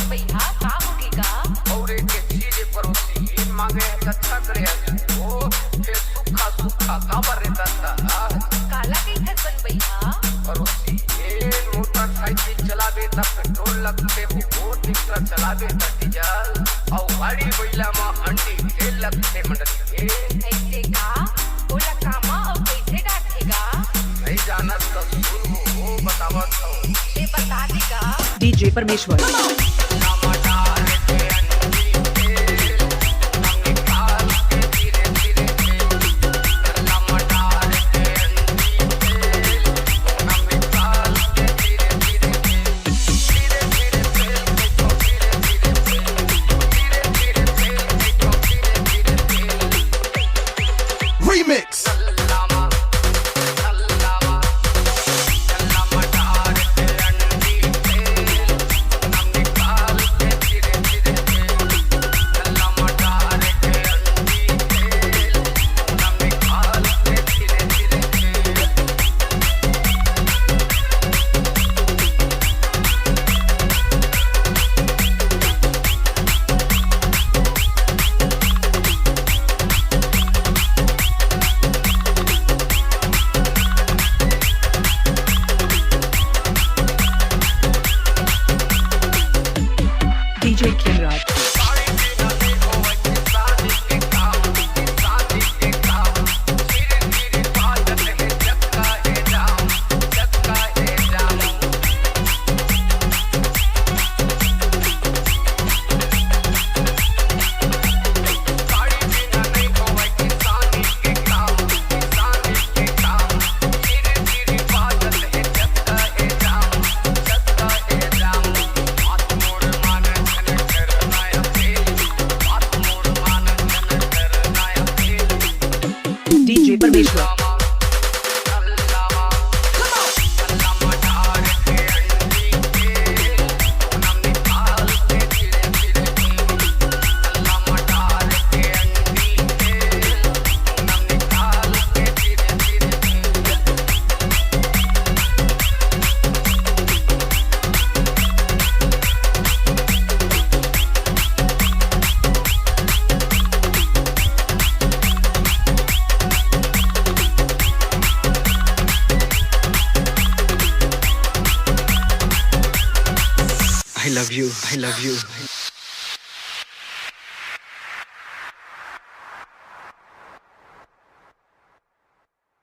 भैया का होगेगा और एक चीज परोसी मांगे अच्छा करे ओ फिर सुखा सुखा खबर रहता काला कई हसन भैया परोसी ये मोटरसाइकिल चलावे त पेट्रोल लगते वो ट्रैक्टर चलावे त डीजल और गाड़ी बैला में हंडी तेल लगते मंडली ऐसे का बोला कामा और कैसे डांटेगा नहीं जानत तो सुन वो बतावत हूं ये बता देगा डीजे परमेश्वर Remix. DJ Kimraj. DJ परमेश्वर I love you.